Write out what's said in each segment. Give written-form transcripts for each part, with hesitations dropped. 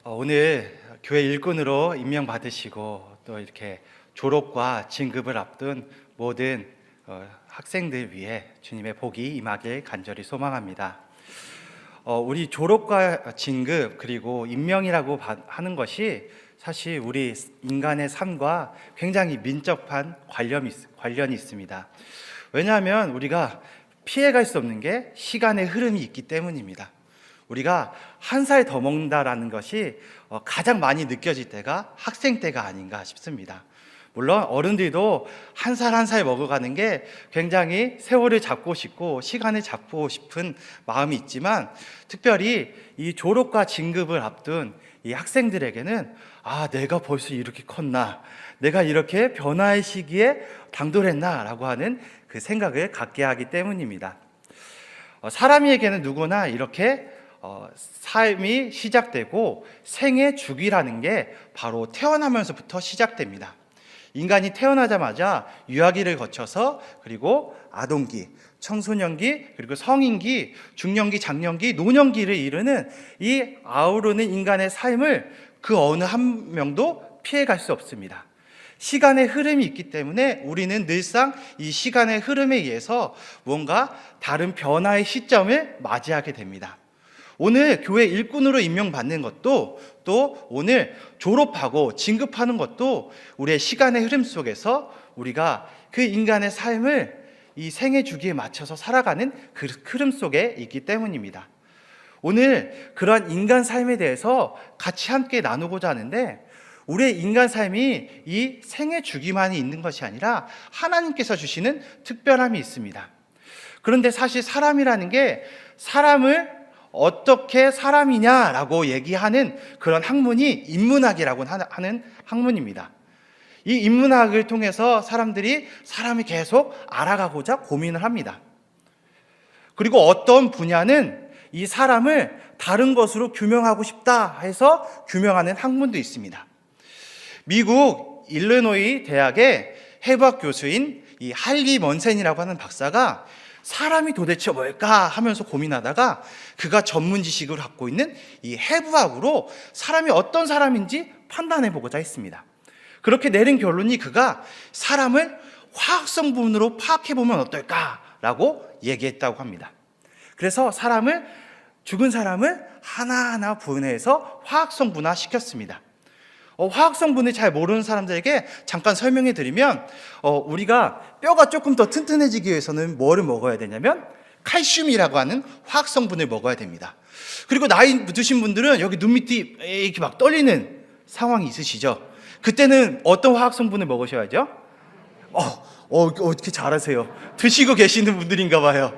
오늘 교회 일꾼으로 임명받으시고 또 이렇게 졸업과 진급을 앞둔 모든 학생들 위해 주님의 복이 임하길 간절히 소망합니다. 우리 졸업과 진급 그리고 임명이라고 하는 것이 사실 우리 인간의 삶과 굉장히 민첩한 관련이 있습니다. 왜냐하면 우리가 피해갈 수 없는 게 시간의 흐름이 있기 때문입니다. 우리가 한 살 더 먹는다라는 것이 가장 많이 느껴질 때가 학생 때가 아닌가 싶습니다. 물론 어른들도 한 살 한 살 먹어가는 게 굉장히 세월을 잡고 싶고 시간을 잡고 싶은 마음이 있지만, 특별히 이 졸업과 진급을 앞둔 이 학생들에게는 내가 벌써 이렇게 컸나, 내가 이렇게 변화의 시기에 당돌했나 라고 하는 그 생각을 갖게 하기 때문입니다. 사람에게는 누구나 이렇게 삶이 시작되고 생의 주기라는 게 바로 태어나면서부터 시작됩니다. 인간이 태어나자마자 유아기를 거쳐서 그리고 아동기, 청소년기, 그리고 성인기, 중년기, 장년기, 노년기를 이루는 이 아우르는 인간의 삶을 그 어느 한 명도 피해갈 수 없습니다. 시간의 흐름이 있기 때문에 우리는 늘상 이 시간의 흐름에 의해서 무언가 다른 변화의 시점을 맞이하게 됩니다. 오늘 교회 일꾼으로 임명받는 것도, 또 오늘 졸업하고 진급하는 것도 우리의 시간의 흐름 속에서 우리가 그 인간의 삶을 이 생애 주기에 맞춰서 살아가는 그 흐름 속에 있기 때문입니다. 오늘 그러한 인간 삶에 대해서 같이 함께 나누고자 하는데, 우리의 인간 삶이 이 생애 주기만이 있는 것이 아니라 하나님께서 주시는 특별함이 있습니다. 그런데 사실 사람이라는 게 사람을 어떻게 사람이냐라고 얘기하는 그런 학문이 인문학이라고 하는 학문입니다. 이 인문학을 통해서 사람들이 사람이 계속 알아가고자 고민을 합니다. 그리고 어떤 분야는 이 사람을 다른 것으로 규명하고 싶다 해서 규명하는 학문도 있습니다. 미국 일리노이 대학의 해부학 교수인 이 할리 먼센이라고 하는 박사가 사람이 도대체 뭘까 하면서 고민하다가 그가 전문 지식을 갖고 있는 이 해부학으로 사람이 어떤 사람인지 판단해 보고자 했습니다. 그렇게 내린 결론이 그가 사람을 화학성분으로 파악해 보면 어떨까라고 얘기했다고 합니다. 그래서 죽은 사람을 하나하나 분해해서 화학성분화 시켰습니다. 화학성분을 잘 모르는 사람들에게 잠깐 설명해 드리면, 우리가 뼈가 조금 더 튼튼해지기 위해서는 뭐를 먹어야 되냐면 칼슘이라고 하는 화학성분을 먹어야 됩니다. 그리고 나이 드신 분들은 여기 눈 밑이 이렇게 막 떨리는 상황이 있으시죠? 그때는 어떤 화학성분을 먹으셔야죠? 어떻게 잘하세요? 드시고 계시는 분들인가 봐요.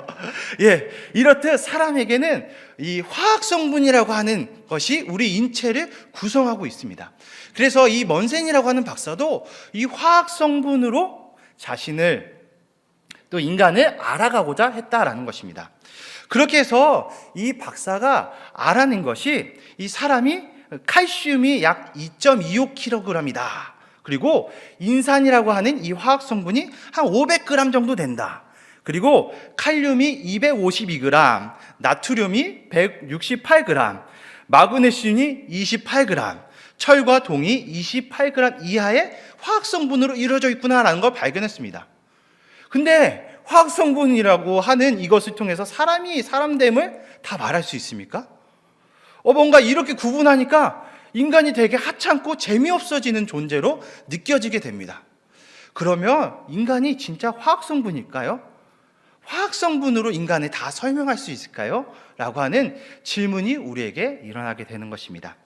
예, 이렇듯 사람에게는 이 화학성분이라고 하는 것이 우리 인체를 구성하고 있습니다. 그래서 이 먼센이라고 하는 박사도 이 화학성분으로 자신을, 또 인간을 알아가고자 했다라는 것입니다. 그렇게 해서 이 박사가 알아낸 것이 이 사람이 칼슘이 약 2.25kg이다. 그리고 인산이라고 하는 이 화학성분이 한 500g 정도 된다. 그리고 칼륨이 252g, 나트륨이 168g, 마그네슘이 28g, 철과 동이 28g 이하의 화학성분으로 이루어져 있구나라는 걸 발견했습니다. 근데 화학성분이라고 하는 이것을 통해서 사람이 사람됨을 다 말할 수 있습니까? 뭔가 이렇게 구분하니까 인간이 되게 하찮고 재미없어지는 존재로 느껴지게 됩니다. 그러면 인간이 진짜 화학성분일까요? 화학성분으로 인간을 다 설명할 수 있을까요? 라고 하는 질문이 우리에게 일어나게 되는 것입니다.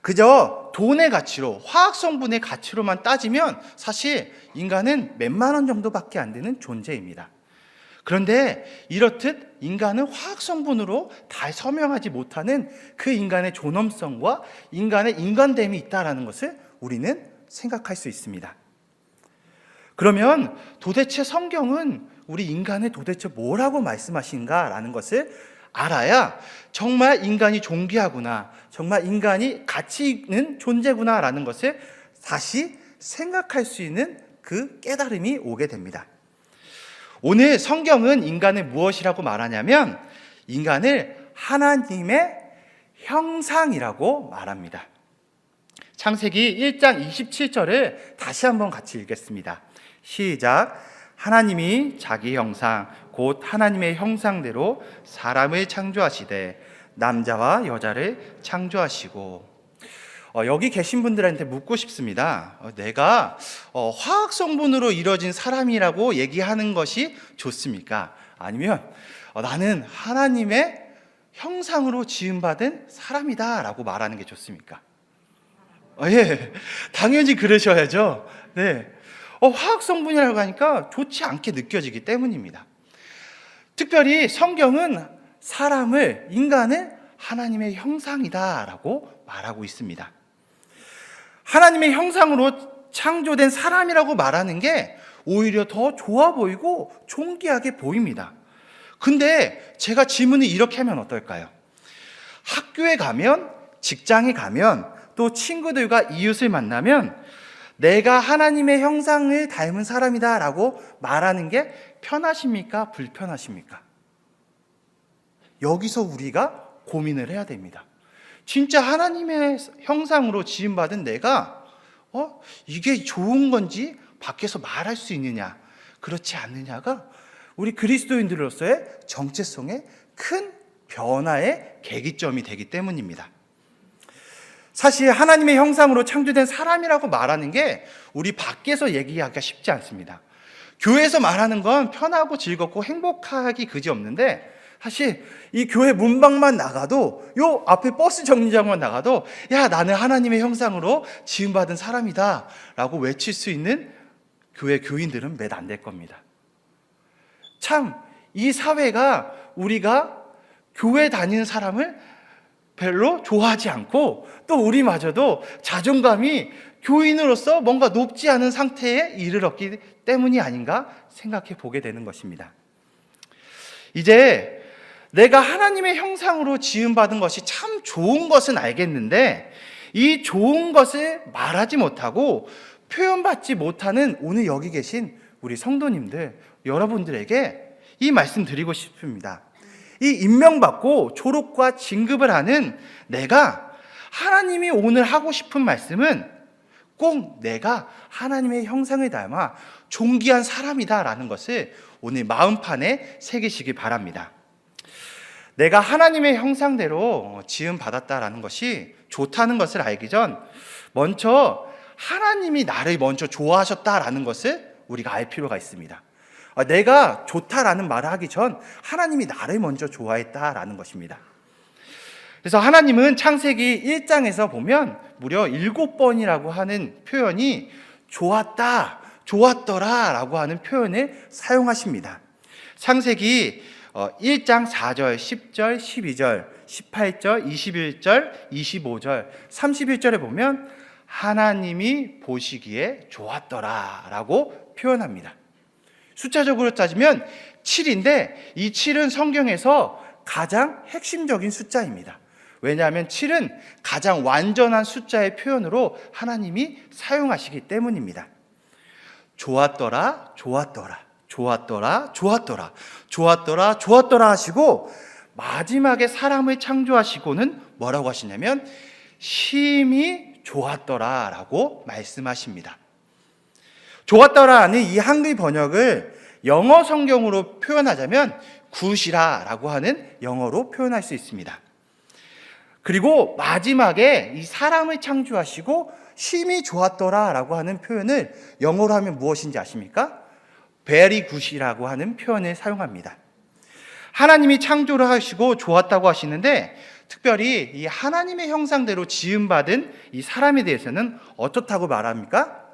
그저 돈의 가치로, 화학성분의 가치로만 따지면 사실 인간은 몇만 원 정도밖에 안 되는 존재입니다. 그런데 이렇듯 인간은 화학성분으로 다 설명하지 못하는 그 인간의 존엄성과 인간의 인간됨이 있다는 것을 우리는 생각할 수 있습니다. 그러면 도대체 성경은 우리 인간을 도대체 뭐라고 말씀하신가라는 것을 알아야 정말 인간이 존귀하구나, 정말 인간이 가치 있는 존재구나라는 것을 다시 생각할 수 있는 그 깨달음이 오게 됩니다. 오늘 성경은 인간을 무엇이라고 말하냐면 인간을 하나님의 형상이라고 말합니다. 창세기 1장 27절을 다시 한번 같이 읽겠습니다. 시작. 하나님이 자기 형상 곧 하나님의 형상대로 사람을 창조하시되 남자와 여자를 창조하시고. 여기 계신 분들한테 묻고 싶습니다. 내가 화학 성분으로 이루어진 사람이라고 얘기하는 것이 좋습니까? 아니면 나는 하나님의 형상으로 지음받은 사람이다 라고 말하는 게 좋습니까? 예, 당연히 그러셔야죠. 네. 화학 성분이라고 하니까 좋지 않게 느껴지기 때문입니다. 특별히 성경은 사람을, 인간을 하나님의 형상이다 라고 말하고 있습니다. 하나님의 형상으로 창조된 사람이라고 말하는 게 오히려 더 좋아 보이고 존귀하게 보입니다. 근데 제가 질문을 이렇게 하면 어떨까요? 학교에 가면, 직장에 가면, 또 친구들과 이웃을 만나면 내가 하나님의 형상을 닮은 사람이다 라고 말하는 게 편하십니까? 불편하십니까? 여기서 우리가 고민을 해야 됩니다. 진짜 하나님의 형상으로 지음받은 내가 이게 좋은 건지 밖에서 말할 수 있느냐, 그렇지 않느냐가 우리 그리스도인들로서의 정체성의 큰 변화의 계기점이 되기 때문입니다. 사실 하나님의 형상으로 창조된 사람이라고 말하는 게 우리 밖에서 얘기하기가 쉽지 않습니다. 교회에서 말하는 건 편하고 즐겁고 행복하기 그지없는데, 사실 이 교회 문방만 나가도, 요 앞에 버스 정류장만 나가도 야, 나는 하나님의 형상으로 지음받은 사람이다 라고 외칠 수 있는 교회 교인들은 몇 안 될 겁니다. 참 이 사회가 우리가 교회 다니는 사람을 별로 좋아하지 않고, 또 우리마저도 자존감이 교인으로서 뭔가 높지 않은 상태에 이르렀기 때문이 아닌가 생각해 보게 되는 것입니다. 이제 내가 하나님의 형상으로 지음받은 것이 참 좋은 것은 알겠는데, 이 좋은 것을 말하지 못하고 표현받지 못하는 오늘 여기 계신 우리 성도님들, 여러분들에게 이 말씀 드리고 싶습니다. 이 임명받고 졸업과 진급을 하는 내가 하나님이 오늘 하고 싶은 말씀은 꼭 내가 하나님의 형상을 닮아 존귀한 사람이다라는 것을 오늘 마음판에 새기시기 바랍니다. 내가 하나님의 형상대로 지음받았다라는 것이 좋다는 것을 알기 전 먼저 하나님이 나를 먼저 좋아하셨다라는 것을 우리가 알 필요가 있습니다. 내가 좋다라는 말을 하기 전 하나님이 나를 먼저 좋아했다라는 것입니다. 그래서 하나님은 창세기 1장에서 보면 무려 7번이라고 하는 표현이 좋았다, 좋았더라 라고 하는 표현을 사용하십니다. 창세기 1장 4절, 10절, 12절, 18절, 21절, 25절, 31절에 보면 하나님이 보시기에 좋았더라 라고 표현합니다. 숫자적으로 따지면 7인데 이 7은 성경에서 가장 핵심적인 숫자입니다. 왜냐하면 7은 가장 완전한 숫자의 표현으로 하나님이 사용하시기 때문입니다. 좋았더라, 좋았더라, 좋았더라, 좋았더라, 좋았더라, 좋았더라 하시고 마지막에 사람을 창조하시고는 뭐라고 하시냐면 심히 좋았더라 라고 말씀하십니다. 좋았더라는 이 한글 번역을 영어 성경으로 표현하자면 굿이라 라고 하는 영어로 표현할 수 있습니다. 그리고 마지막에 이 사람을 창조하시고 심히 좋았더라 라고 하는 표현을 영어로 하면 무엇인지 아십니까? very good이라고 하는 표현을 사용합니다. 하나님이 창조를 하시고 좋았다고 하시는데, 특별히 이 하나님의 형상대로 지음받은 이 사람에 대해서는 어떻다고 말합니까?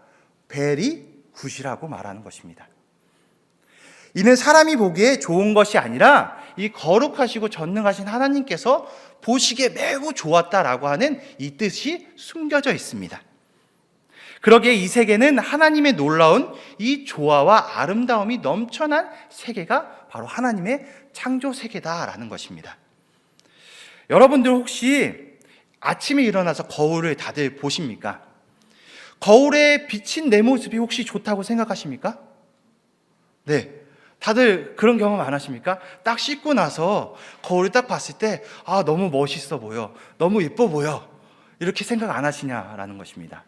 very good이라고 말하는 것입니다. 이는 사람이 보기에 좋은 것이 아니라 이 거룩하시고 전능하신 하나님께서 보시기에 매우 좋았다라고 하는 이 뜻이 숨겨져 있습니다. 그러기에 이 세계는 하나님의 놀라운 이 조화와 아름다움이 넘쳐난 세계가 바로 하나님의 창조 세계다라는 것입니다. 여러분들 혹시 아침에 일어나서 거울을 다들 보십니까? 거울에 비친 내 모습이 혹시 좋다고 생각하십니까? 네, 다들 그런 경험 안 하십니까? 딱 씻고 나서 거울을 딱 봤을 때 너무 멋있어 보여, 너무 예뻐 보여, 이렇게 생각 안 하시냐라는 것입니다.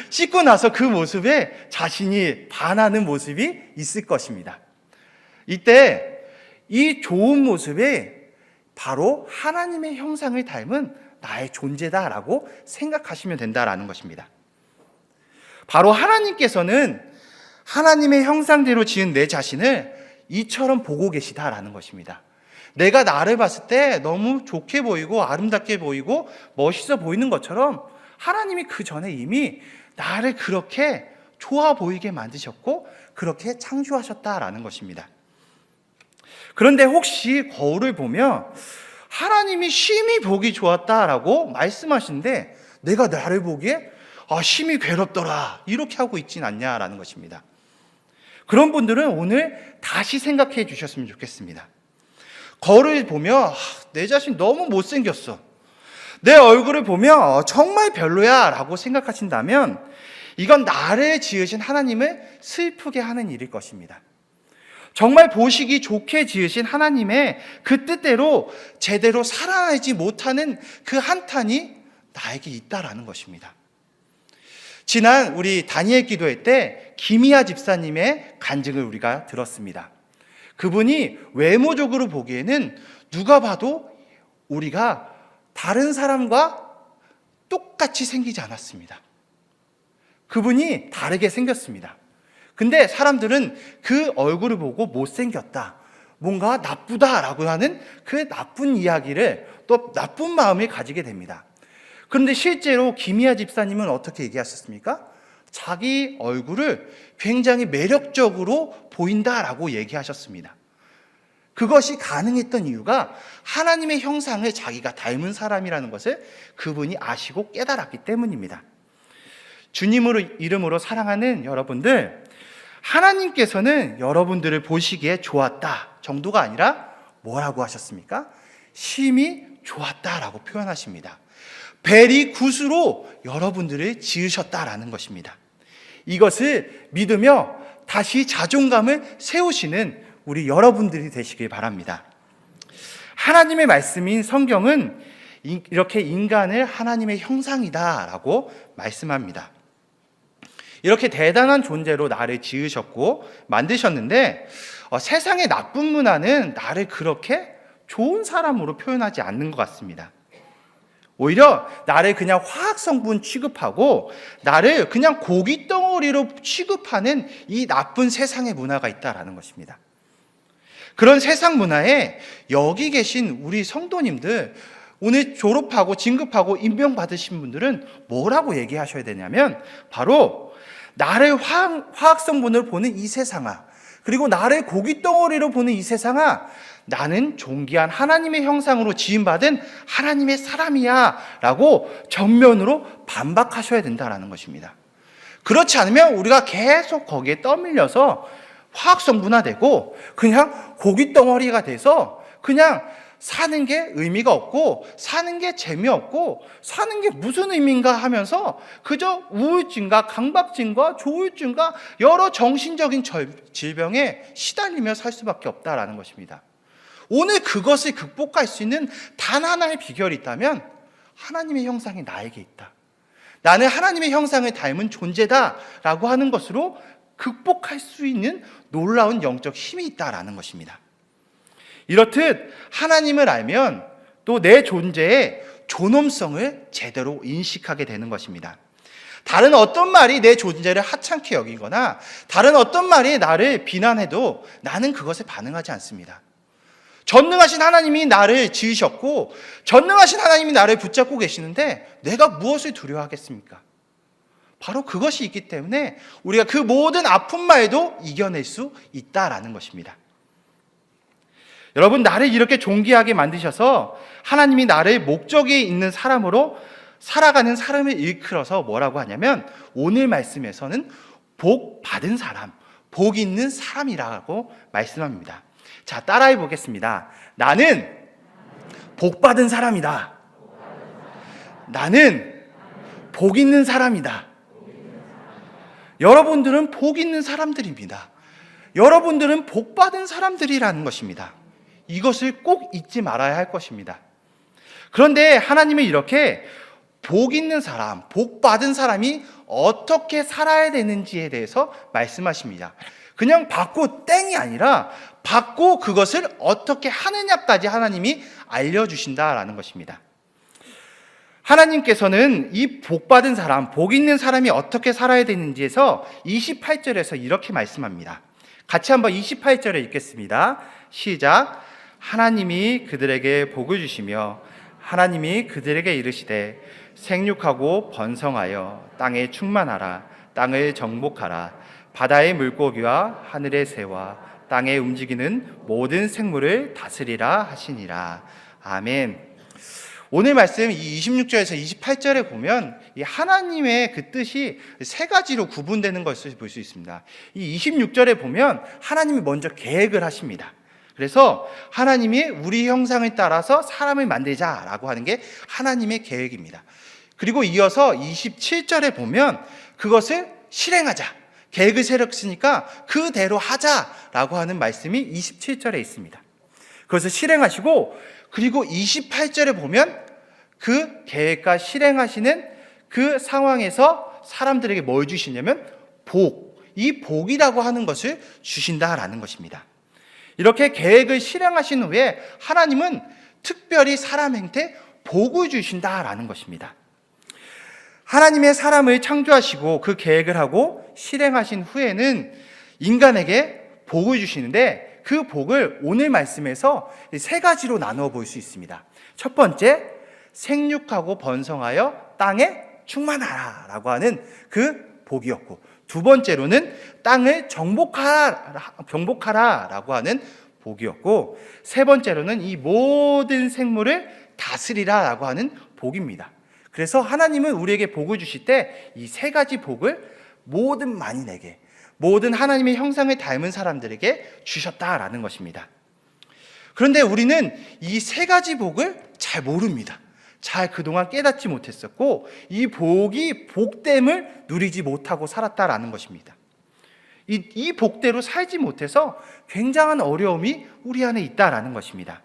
씻고 나서 그 모습에 자신이 반하는 모습이 있을 것입니다. 이때 이 좋은 모습이 바로 하나님의 형상을 닮은 나의 존재다라고 생각하시면 된다라는 것입니다. 바로 하나님께서는 하나님의 형상대로 지은 내 자신을 이처럼 보고 계시다라는 것입니다. 내가 나를 봤을 때 너무 좋게 보이고 아름답게 보이고 멋있어 보이는 것처럼 하나님이 그 전에 이미 나를 그렇게 좋아 보이게 만드셨고 그렇게 창조하셨다라는 것입니다. 그런데 혹시 거울을 보면 하나님이 심히 보기 좋았다라고 말씀하시는데 내가 나를 보기에 심히 괴롭더라 이렇게 하고 있진 않냐라는 것입니다. 그런 분들은 오늘 다시 생각해 주셨으면 좋겠습니다. 거울을 보면 내 자신 너무 못생겼어, 내 얼굴을 보면 정말 별로야 라고 생각하신다면 이건 나를 지으신 하나님을 슬프게 하는 일일 것입니다. 정말 보시기 좋게 지으신 하나님의 그 뜻대로 제대로 살아내지 못하는 그 한탄이 나에게 있다라는 것입니다. 지난 우리 다니엘 기도회 때 김희아 집사님의 간증을 우리가 들었습니다. 그분이 외모적으로 보기에는 누가 봐도 우리가 다른 사람과 똑같이 생기지 않았습니다. 그분이 다르게 생겼습니다. 근데 사람들은 그 얼굴을 보고 못생겼다, 뭔가 나쁘다라고 하는 그 나쁜 이야기를, 또 나쁜 마음을 가지게 됩니다. 그런데 실제로 김희아 집사님은 어떻게 얘기하셨습니까? 자기 얼굴을 굉장히 매력적으로 보인다라고 얘기하셨습니다. 그것이 가능했던 이유가 하나님의 형상을 자기가 닮은 사람이라는 것을 그분이 아시고 깨달았기 때문입니다. 주님으로 이름으로 사랑하는 여러분들, 하나님께서는 여러분들을 보시기에 좋았다 정도가 아니라 뭐라고 하셨습니까? 심히 좋았다라고 표현하십니다. 베리 굿으로 여러분들을 지으셨다라는 것입니다. 이것을 믿으며 다시 자존감을 세우시는 우리 여러분들이 되시길 바랍니다. 하나님의 말씀인 성경은 이렇게 인간을 하나님의 형상이다라고 말씀합니다. 이렇게 대단한 존재로 나를 지으셨고 만드셨는데 세상의 나쁜 문화는 나를 그렇게 좋은 사람으로 표현하지 않는 것 같습니다. 오히려 나를 그냥 화학성분 취급하고 나를 그냥 고깃덩어리로 취급하는 이 나쁜 세상의 문화가 있다라는 것입니다. 그런 세상 문화에 여기 계신 우리 성도님들, 오늘 졸업하고 진급하고 임명받으신 분들은 뭐라고 얘기하셔야 되냐면 바로 나를 화학성분을 보는 이 세상아, 그리고 나를 고깃덩어리로 보는 이 세상아, 나는 존귀한 하나님의 형상으로 지음받은 하나님의 사람이야 라고 정면으로 반박하셔야 된다는 것입니다. 그렇지 않으면 우리가 계속 거기에 떠밀려서 화학성분화되고 그냥 고깃덩어리가 돼서 그냥 사는 게 의미가 없고 사는 게 재미없고 사는 게 무슨 의미인가 하면서 그저 우울증과 강박증과 조울증과 여러 정신적인 질병에 시달리며 살 수밖에 없다라는 것입니다. 오늘 그것을 극복할 수 있는 단 하나의 비결이 있다면 하나님의 형상이 나에게 있다, 나는 하나님의 형상을 닮은 존재다라고 하는 것으로 극복할 수 있는 놀라운 영적 힘이 있다라는 것입니다. 이렇듯 하나님을 알면 또 내 존재의 존엄성을 제대로 인식하게 되는 것입니다. 다른 어떤 말이 내 존재를 하찮게 여기거나 다른 어떤 말이 나를 비난해도 나는 그것에 반응하지 않습니다. 전능하신 하나님이 나를 지으셨고 전능하신 하나님이 나를 붙잡고 계시는데 내가 무엇을 두려워하겠습니까? 바로 그것이 있기 때문에 우리가 그 모든 아픈 말도 이겨낼 수 있다라는 것입니다. 여러분, 나를 이렇게 존귀하게 만드셔서 하나님이 나를 목적이 있는 사람으로 살아가는 사람을 일컬어서 뭐라고 하냐면 오늘 말씀에서는 복 받은 사람, 복 있는 사람이라고 말씀합니다. 자, 따라해 보겠습니다. 나는 복 받은 사람이다. 나는 복 있는 사람이다. 여러분들은 복 있는 사람들입니다. 여러분들은 복받은 사람들이라는 것입니다. 이것을 꼭 잊지 말아야 할 것입니다. 그런데 하나님은 이렇게 복 있는 사람, 복 받은 사람이 어떻게 살아야 되는지에 대해서 말씀하십니다. 그냥 받고 땡이 아니라 받고 그것을 어떻게 하느냐까지 하나님이 알려주신다라는 것입니다. 하나님께서는 이 복 받은 사람, 복 있는 사람이 어떻게 살아야 되는지에서 28절에서 이렇게 말씀합니다. 같이 한번 28절에 읽겠습니다. 시작. 하나님이 그들에게 복을 주시며 하나님이 그들에게 이르시되 생육하고 번성하여 땅에 충만하라. 땅을 정복하라. 바다의 물고기와 하늘의 새와 땅에 움직이는 모든 생물을 다스리라 하시니라. 아멘. 오늘 말씀 이 26절에서 28절에 보면 이 하나님의 그 뜻이 세 가지로 구분되는 것을 볼 수 있습니다. 이 26절에 보면 하나님이 먼저 계획을 하십니다. 그래서 하나님이 우리 형상을 따라서 사람을 만들자라고 하는 게 하나님의 계획입니다. 그리고 이어서 27절에 보면 그것을 실행하자. 계획을 세웠으니까 그대로 하자라고 하는 말씀이 27절에 있습니다. 그것을 실행하시고 그리고 28절에 보면 그 계획과 실행하시는 그 상황에서 사람들에게 뭘 주시냐면 복, 이 복이라고 하는 것을 주신다라는 것입니다. 이렇게 계획을 실행하신 후에 하나님은 특별히 사람한테 복을 주신다라는 것입니다. 하나님의 사람을 창조하시고 그 계획을 하고 실행하신 후에는 인간에게 복을 주시는데 그 복을 오늘 말씀에서 세 가지로 나누어 볼 수 있습니다. 첫 번째, 생육하고 번성하여 땅에 충만하라라고 하는 그 복이었고, 두 번째로는 땅을 정복하라라고 하는 복이었고, 세 번째로는 이 모든 생물을 다스리라라고 하는 복입니다. 그래서 하나님은 우리에게 복을 주실 때 이 세 가지 복을 모든 만인에게, 모든 하나님의 형상을 닮은 사람들에게 주셨다라는 것입니다. 그런데 우리는 이 세 가지 복을 잘 모릅니다. 잘 그동안 깨닫지 못했었고 이 복이 복됨을 누리지 못하고 살았다라는 것입니다. 이 복대로 살지 못해서 굉장한 어려움이 우리 안에 있다라는 것입니다.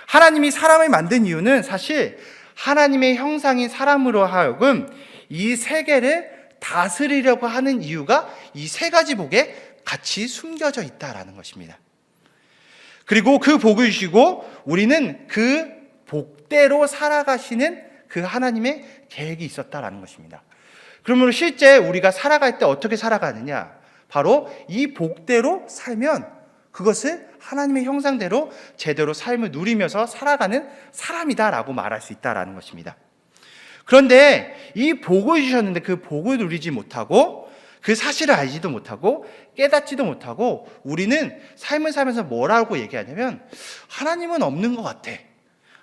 하나님이 사람을 만든 이유는 사실 하나님의 형상인 사람으로 하여금 이 세계를 다스리려고 하는 이유가 이 세 가지 복에 같이 숨겨져 있다라는 것입니다. 그리고 그 복을 주시고 우리는 그 복대로 살아가시는 그 하나님의 계획이 있었다라는 것입니다. 그러므로 실제 우리가 살아갈 때 어떻게 살아가느냐? 바로 이 복대로 살면 그것을 하나님의 형상대로 제대로 삶을 누리면서 살아가는 사람이다라고 말할 수 있다라는 것입니다. 그런데 이 복을 주셨는데 그 복을 누리지 못하고 그 사실을 알지도 못하고 깨닫지도 못하고 우리는 삶을 살면서 뭐라고 얘기하냐면 하나님은 없는 것 같아.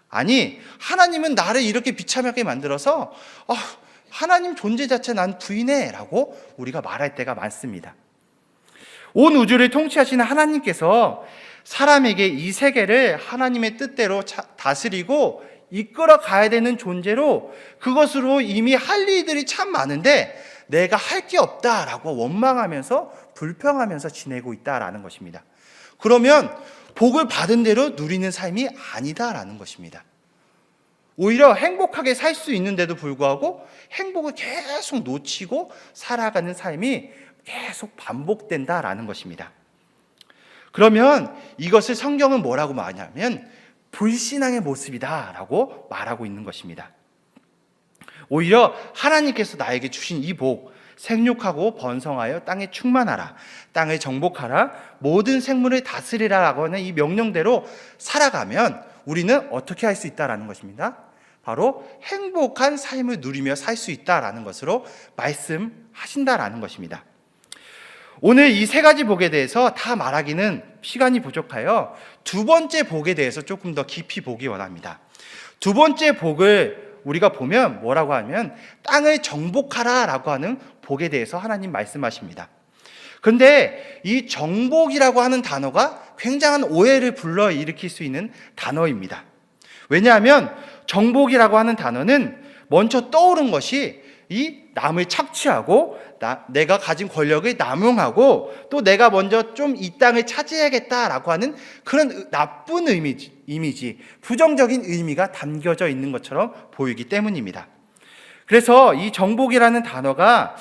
아니, 하나님은 나를 이렇게 비참하게 만들어서 하나님 존재 자체 난 부인해 라고 우리가 말할 때가 많습니다. 온 우주를 통치하시는 하나님께서 사람에게 이 세계를 하나님의 뜻대로 다스리고 이끌어 가야 되는 존재로 그것으로 이미 할 일들이 참 많은데 내가 할 게 없다라고 원망하면서 불평하면서 지내고 있다라는 것입니다. 그러면 복을 받은 대로 누리는 삶이 아니다라는 것입니다. 오히려 행복하게 살 수 있는데도 불구하고 행복을 계속 놓치고 살아가는 삶이 계속 반복된다라는 것입니다. 그러면 이것을 성경은 뭐라고 말하냐면 불신앙의 모습이다라고 말하고 있는 것입니다. 오히려 하나님께서 나에게 주신 이 복, 생육하고 번성하여 땅에 충만하라, 땅을 정복하라, 모든 생물을 다스리라라고 하는 이 명령대로 살아가면 우리는 어떻게 할 수 있다라는 것입니다. 바로 행복한 삶을 누리며 살 수 있다라는 것으로 말씀하신다라는 것입니다. 오늘 이 세 가지 복에 대해서 다 말하기는 시간이 부족하여 두 번째 복에 대해서 조금 더 깊이 보기 원합니다. 두 번째 복을 우리가 보면 뭐라고 하면 땅을 정복하라라고 하는 복에 대해서 하나님 말씀하십니다. 그런데 이 정복이라고 하는 단어가 굉장한 오해를 불러일으킬 수 있는 단어입니다. 왜냐하면 정복이라고 하는 단어는 먼저 떠오른 것이 이 남을 착취하고 내가 가진 권력을 남용하고 또 내가 먼저 좀 이 땅을 차지해야겠다라고 하는 그런 나쁜 이미지, 부정적인 의미가 담겨져 있는 것처럼 보이기 때문입니다. 그래서 이 정복이라는 단어가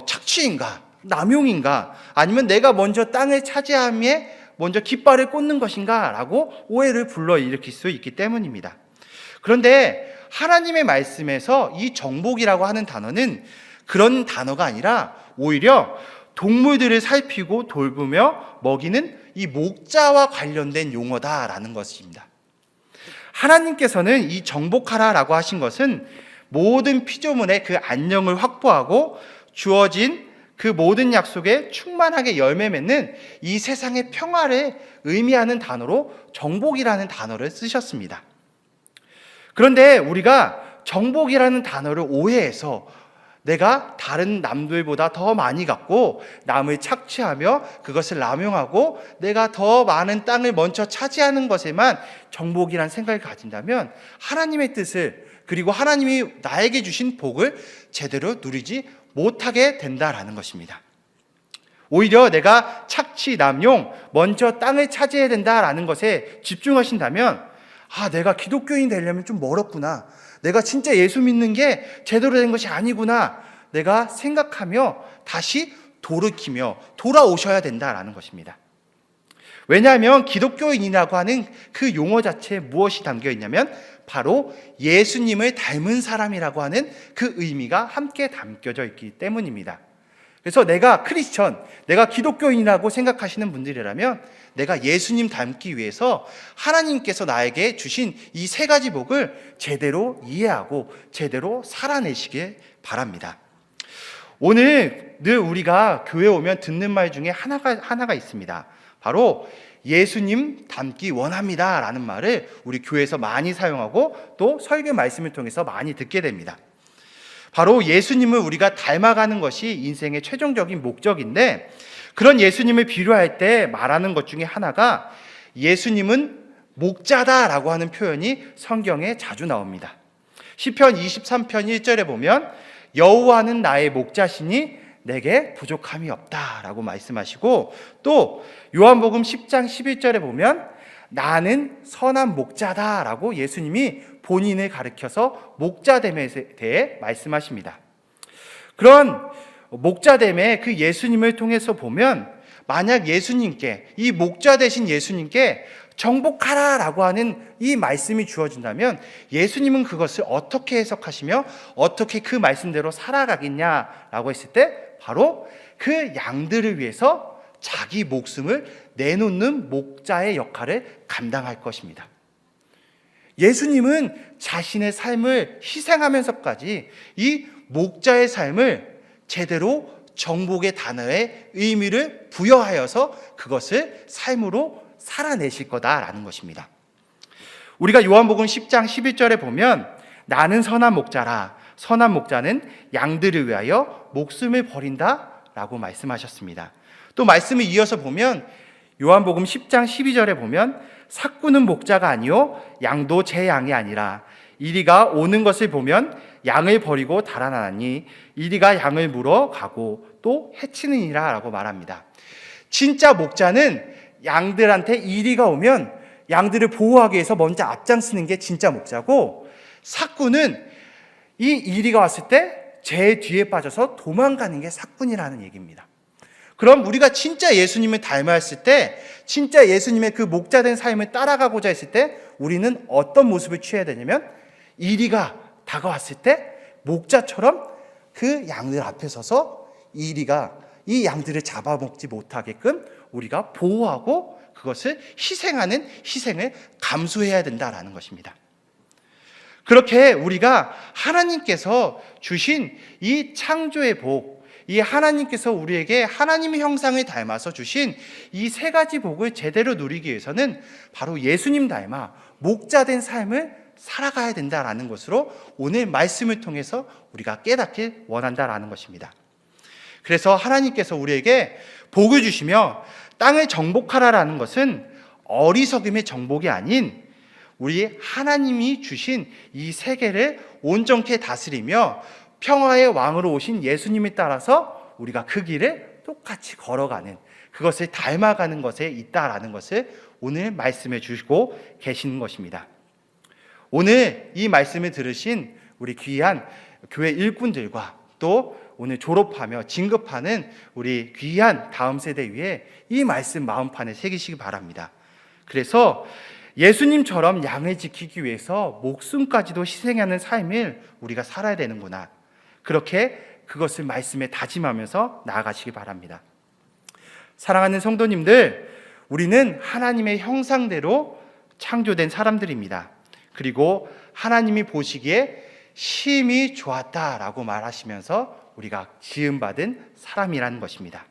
착취인가, 남용인가, 아니면 내가 먼저 땅을 차지함에 먼저 깃발을 꽂는 것인가 라고 오해를 불러일으킬 수 있기 때문입니다. 그런데 하나님의 말씀에서 이 정복이라고 하는 단어는 그런 단어가 아니라 오히려 동물들을 살피고 돌보며 먹이는 이 목자와 관련된 용어다라는 것입니다. 하나님께서는 이 정복하라라고 하신 것은 모든 피조물의 그 안녕을 확보하고 주어진 그 모든 약속에 충만하게 열매 맺는 이 세상의 평화를 의미하는 단어로 정복이라는 단어를 쓰셨습니다. 그런데 우리가 정복이라는 단어를 오해해서 내가 다른 남들보다 더 많이 갖고 남을 착취하며 그것을 남용하고 내가 더 많은 땅을 먼저 차지하는 것에만 정복이라는 생각을 가진다면 하나님의 뜻을, 그리고 하나님이 나에게 주신 복을 제대로 누리지 못하게 된다라는 것입니다. 오히려 내가 착취, 남용, 먼저 땅을 차지해야 된다라는 것에 집중하신다면 내가 기독교인 되려면 좀 멀었구나, 내가 진짜 예수 믿는 게 제대로 된 것이 아니구나, 내가 생각하며 다시 돌이키며 돌아오셔야 된다라는 것입니다. 왜냐하면 기독교인이라고 하는 그 용어 자체에 무엇이 담겨 있냐면 바로 예수님을 닮은 사람이라고 하는 그 의미가 함께 담겨져 있기 때문입니다. 그래서 내가 크리스천, 내가 기독교인이라고 생각하시는 분들이라면 내가 예수님 닮기 위해서 하나님께서 나에게 주신 이 세 가지 복을 제대로 이해하고 제대로 살아내시길 바랍니다. 오늘 늘 우리가 교회 오면 듣는 말 중에 하나가 있습니다. 바로 예수님 닮기 원합니다 라는 말을 우리 교회에서 많이 사용하고 또 설교 말씀을 통해서 많이 듣게 됩니다. 바로 예수님을 우리가 닮아가는 것이 인생의 최종적인 목적인데, 그런 예수님을 비유할 때 말하는 것 중에 하나가 예수님은 목자다라고 하는 표현이 성경에 자주 나옵니다. 시편 23편 1절에 보면 여호와는 나의 목자시니 내게 부족함이 없다라고 말씀하시고, 또 요한복음 10장 11절에 보면 나는 선한 목자다라고 예수님이 본인을 가리켜서 목자됨에 대해 말씀하십니다. 그런 목자됨의 그 예수님을 통해서 보면 만약 예수님께, 이 목자 되신 예수님께 정복하라라고 하는 이 말씀이 주어진다면 예수님은 그것을 어떻게 해석하시며 어떻게 그 말씀대로 살아가겠냐라고 했을 때 바로 그 양들을 위해서 자기 목숨을 내놓는 목자의 역할을 감당할 것입니다. 예수님은 자신의 삶을 희생하면서까지 이 목자의 삶을 제대로 정복의 단어의 의미를 부여하여서 그것을 삶으로 살아내실 거다라는 것입니다. 우리가 요한복음 10장 11절에 보면 나는 선한 목자라, 선한 목자는 양들을 위하여 목숨을 버린다 라고 말씀하셨습니다. 또 말씀을 이어서 보면 요한복음 10장 12절에 보면 삭구는 목자가 아니요 양도 제 양이 아니라 이리가 오는 것을 보면 양을 버리고 달아나니 이리가 양을 물어 가고 또 해치느니라 라고 말합니다. 진짜 목자는 양들한테 이리가 오면 양들을 보호하기 위해서 먼저 앞장서는 게 진짜 목자고, 삭구는 이 이리가 왔을 때 제 뒤에 빠져서 도망가는 게 삭군이라는 얘기입니다. 그럼 우리가 진짜 예수님을 닮았을 때, 진짜 예수님의 그 목자된 삶을 따라가고자 했을 때 우리는 어떤 모습을 취해야 되냐면 이리가 다가왔을 때 목자처럼 그 양들 앞에 서서 이리가 이 양들을 잡아먹지 못하게끔 우리가 보호하고 그것을 희생하는 희생을 감수해야 된다라는 것입니다. 그렇게 우리가 하나님께서 주신 이 창조의 복, 이 하나님께서 우리에게 하나님의 형상을 닮아서 주신 이 세 가지 복을 제대로 누리기 위해서는 바로 예수님 닮아 목자된 삶을 살아가야 된다라는 것으로 오늘 말씀을 통해서 우리가 깨닫길 원한다라는 것입니다. 그래서 하나님께서 우리에게 복을 주시며 땅을 정복하라라는 것은 어리석음의 정복이 아닌 우리 하나님이 주신 이 세계를 온전케 다스리며 평화의 왕으로 오신 예수님에 따라서 우리가 그 길을 똑같이 걸어가는, 그것을 닮아가는 것에 있다라는 것을 오늘 말씀해 주시고 계시는 것입니다. 오늘 이 말씀을 들으신 우리 귀한 교회 일꾼들과 또 오늘 졸업하며 진급하는 우리 귀한 다음 세대 위에 이 말씀 마음판에 새기시기 바랍니다. 그래서 예수님처럼 양을 지키기 위해서 목숨까지도 희생하는 삶을 우리가 살아야 되는구나, 그렇게 그것을 말씀에 다짐하면서 나아가시기 바랍니다. 사랑하는 성도님들, 우리는 하나님의 형상대로 창조된 사람들입니다. 그리고 하나님이 보시기에 심히 좋았다라고 말하시면서 우리가 지음받은 사람이라는 것입니다.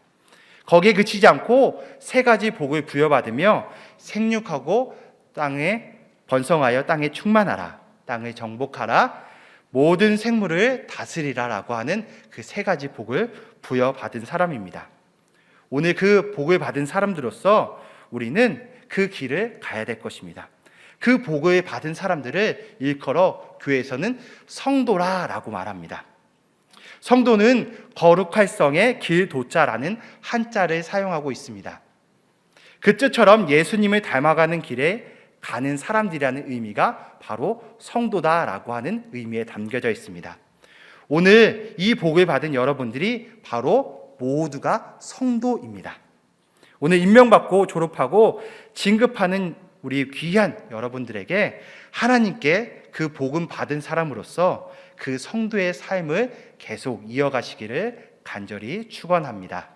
거기에 그치지 않고 세 가지 복을 부여받으며 생육하고 땅에 번성하여 땅에 충만하라, 땅을 정복하라, 모든 생물을 다스리라라고 하는 그 세 가지 복을 부여받은 사람입니다. 오늘 그 복을 받은 사람들로서 우리는 그 길을 가야 될 것입니다. 그 복을 받은 사람들을 일컬어 교회에서는 성도라라고 말합니다. 성도는 거룩할 성의 길도자라는 한자를 사용하고 있습니다. 그 뜻처럼 예수님을 닮아가는 길에 가는 사람들이라는 의미가 바로 성도다라고 하는 의미에 담겨져 있습니다. 오늘 이 복을 받은 여러분들이 바로 모두가 성도입니다. 오늘 임명받고 졸업하고 진급하는 우리 귀한 여러분들에게 하나님께 그 복음 받은 사람으로서 그 성도의 삶을 계속 이어가시기를 간절히 축원합니다.